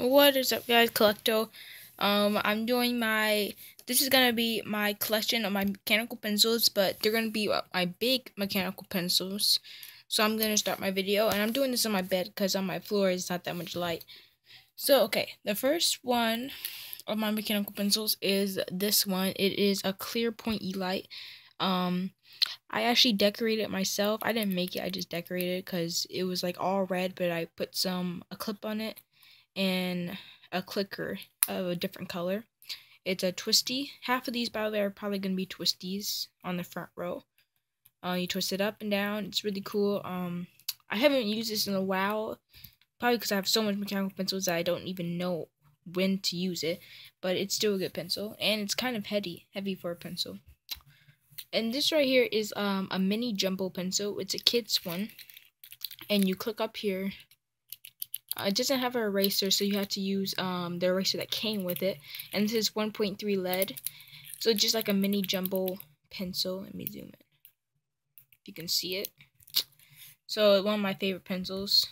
What is up, guys? Collecto. I'm doing this is gonna be my collection of my mechanical pencils, but they're gonna be my big mechanical pencils. So I'm gonna start my video, and I'm doing this on my bed because on my floor is not that much light. So okay, the first one of my mechanical pencils is this one. It is a clear pointy light. I actually decorated it myself. I didn't make it. I just decorated it because it was like all red, but I put a clip on it and a clicker of a different color. It's a twisty. Half of these, by the way, are probably going to be twisties on the front row. You twist it up and down. It's really cool. I haven't used this in a while, probably because I have so much mechanical pencils that I don't even know when to use it, but it's still a good pencil, and it's kind of heavy for a pencil. And this right here is a mini jumbo pencil. It's a kid's one, and you click up here. It doesn't have an eraser, so you have to use the eraser that came with it. And this is 1.3 lead, so just like a mini jumbo pencil. Let me zoom in if you can see it. So one of my favorite pencils.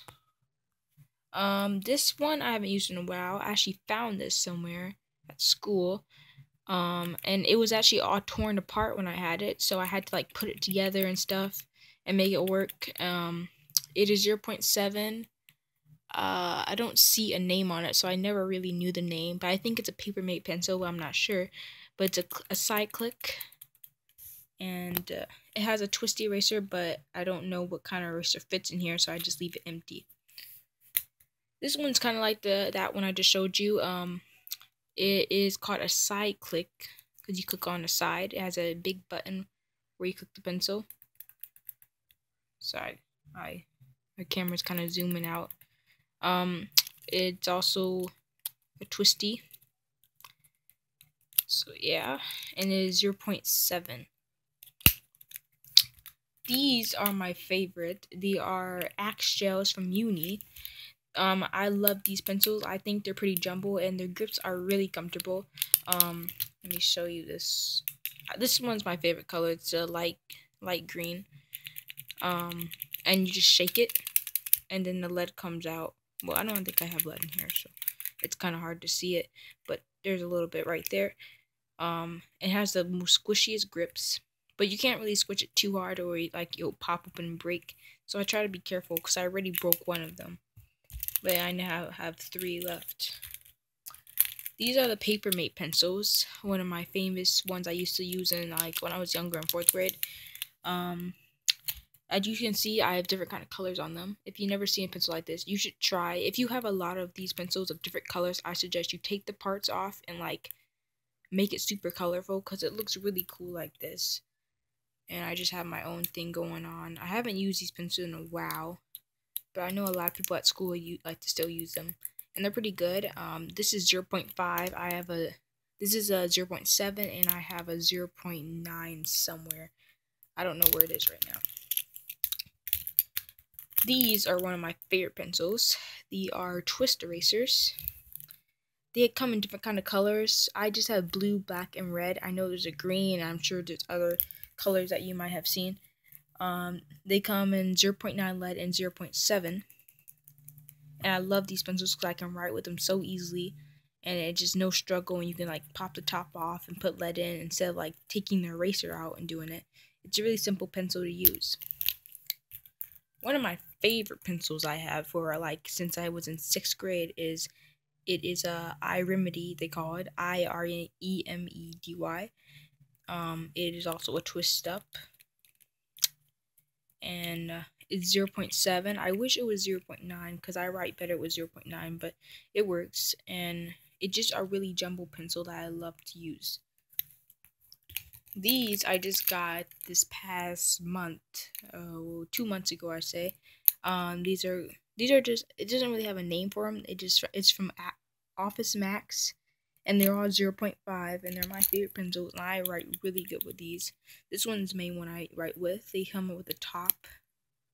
This one I haven't used in a while. I actually found this somewhere at school. And it was actually all torn apart when I had it, so I had to like put it together and stuff and make it work. It is 0.7. I don't see a name on it, so I never really knew the name, but I think it's a Papermate pencil, but I'm not sure. But it's a side click, and it has a twisty eraser, but I don't know what kind of eraser fits in here, so I just leave it empty. This one's kind of like that one I just showed you. It is called a side click because you click on the side. It has a big button where you click the pencil. Sorry, my camera's kind of zooming out. It's also a twisty. So yeah, and it is 0.7. These are my favorite. They are Axe gels from Uni. I love these pencils. I think they're pretty jumbo and their grips are really comfortable. Let me show you this. This one's my favorite color. It's a light green. And you just shake it, and then the lead comes out. Well, I don't think I have lead in here, so it's kind of hard to see it, but there's a little bit right there. It has the most squishiest grips, but you can't really squish it too hard or like it'll pop up and break. So I try to be careful because I already broke one of them, but I now have 3 left. These are the Papermate pencils, one of my famous ones I used to use in like when I was younger in 4th grade. As you can see, I have different kind of colors on them. If you've never seen a pencil like this, you should try. If you have a lot of these pencils of different colors, I suggest you take the parts off and like make it super colorful because it looks really cool like this. And I just have my own thing going on. I haven't used these pencils in a while, but I know a lot of people at school like to still use them, and they're pretty good. This is 0.5. This is a 0.7, and I have a 0.9 somewhere. I don't know where it is right now. These are one of my favorite pencils. They are twist erasers. They come in different kind of colors. I just have blue, black, and red. I know there's a green, and I'm sure there's other colors that you might have seen. They come in 0.9 lead and 0.7. And I love these pencils because I can write with them so easily. And it's just no struggle, and you can like pop the top off and put lead in instead of like taking the eraser out and doing it. It's a really simple pencil to use. One of my favorite pencils I have for like since I was in 6th grade is a iRemedy. They call it IREMEDY. It is also a twist up, and it's 0.7. I wish it was 0.9 because I write better with 0.9, but it works, and it just a really jumbo pencil that I love to use. These I just got this past month, 2 months ago, I say. These are just, it doesn't really have a name for them. It's from Office Max, and they're all 0.5, and they're my favorite pencils, and I write really good with these. This one's the main one I write with. They come with a top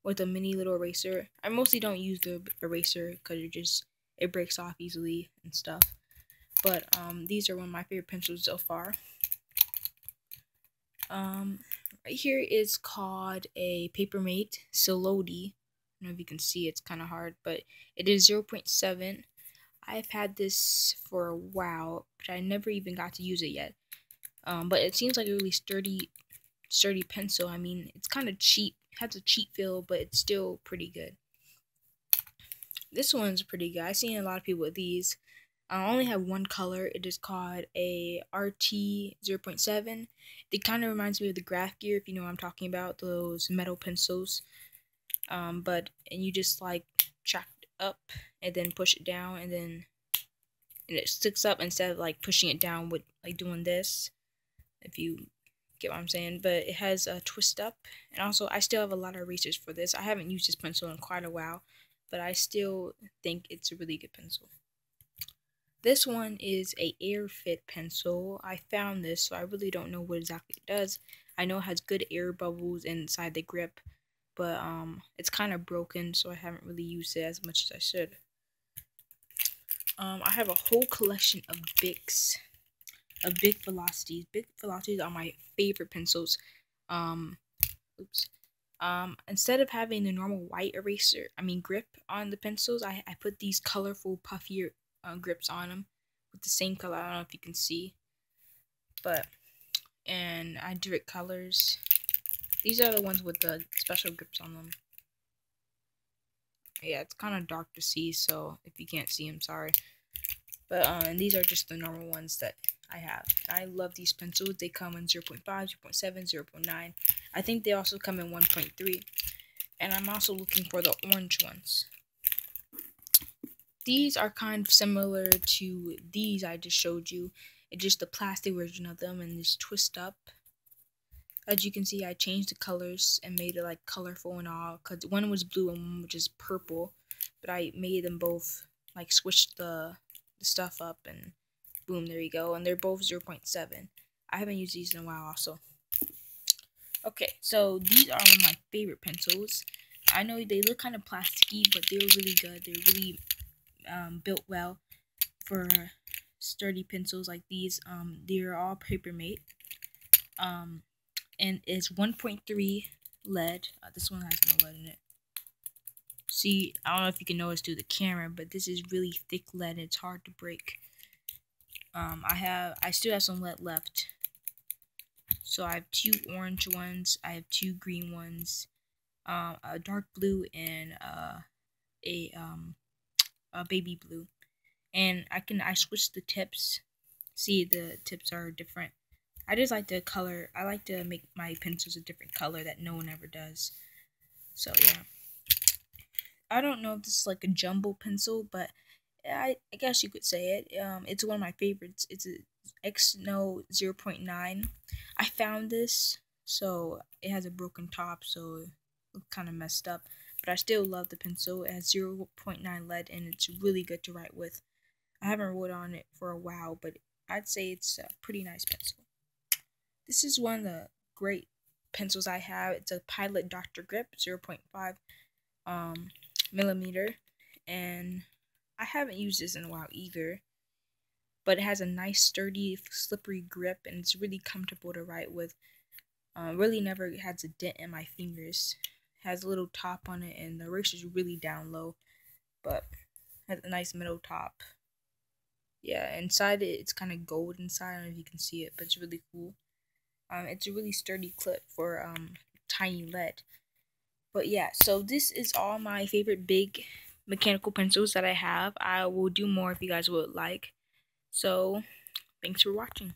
with a mini little eraser. I mostly don't use the eraser because it breaks off easily and stuff. But these are one of my favorite pencils so far. Right here is called a Papermate Silhouette. I don't know if you can see, it's kind of hard, but it is 0.7. I've had this for a while, but I never even got to use it yet. But it seems like a really sturdy pencil. I mean, it's kind of cheap, has a cheap feel, but it's still pretty good. This one's pretty good. I've seen a lot of people with these. I only have one color. It is called a RT 0.7. It kind of reminds me of the Graph Gear, if you know what I'm talking about, those metal pencils. And you just like track it up and then push it down, and it sticks up instead of like pushing it down with like doing this, if you get what I'm saying. But it has a twist up, and also I still have a lot of research for this. I haven't used this pencil in quite a while, but I still think it's a really good pencil. This one is a AirFit pencil. I found this, so I really don't know what exactly it does. I know it has good air bubbles inside the grip, but it's kind of broken, so I haven't really used it as much as I should. I have a whole collection of Bics, of Bic Velocities. Bic Velocities are my favorite pencils. Instead of having the normal white grip on the pencils, I put these colorful, puffier grips on them with the same color. I don't know if you can see, and I do it colors. These are the ones with the special grips on them. Yeah, it's kind of dark to see, so if you can't see, I'm sorry. But and these are just the normal ones that I have. I love these pencils. They come in 0.5, 0.7, 0.9. I think they also come in 1.3. And I'm also looking for the orange ones. These are kind of similar to these I just showed you. It's just the plastic version of them, and this twist up. As you can see, I changed the colors and made it like colorful and all, because one was blue and one was just purple. But I made them both, like switched the stuff up, and boom, there you go. And they're both 0.7. I haven't used these in a while also. Okay, so these are one of my favorite pencils. I know they look kind of plasticky, but they're really good. They're really built well for sturdy pencils like these. They're all Papermate. And it's 1.3 lead. This one has no lead in it. See, I don't know if you can notice through the camera, but this is really thick lead and it's hard to break. I still have some lead left. So I have 2 orange ones, I have 2 green ones, a dark blue, and a baby blue. And I switched the tips. See, the tips are different. I just like the color. I like to make my pencils a different color that no one ever does. So yeah. I don't know if this is like a jumbo pencil, but I guess you could say it. It's one of my favorites. It's a X-No 0.9. I found this, so it has a broken top, so it looked kind of messed up. But I still love the pencil. It has 0.9 lead, and it's really good to write with. I haven't wrote on it for a while, but I'd say it's a pretty nice pencil. This is one of the great pencils I have. It's a Pilot Dr. Grip 0.5 millimeter, and I haven't used this in a while either, but it has a nice sturdy slippery grip, and it's really comfortable to write with. Really never has a dent in my fingers. It has a little top on it, and the eraser is really down low, but has a nice middle top. Yeah, inside it's kind of gold inside. I don't know if you can see it, but it's really cool. It's a really sturdy clip for tiny lead. But yeah, so this is all my favorite big mechanical pencils that I have. I will do more if you guys would like. So, thanks for watching.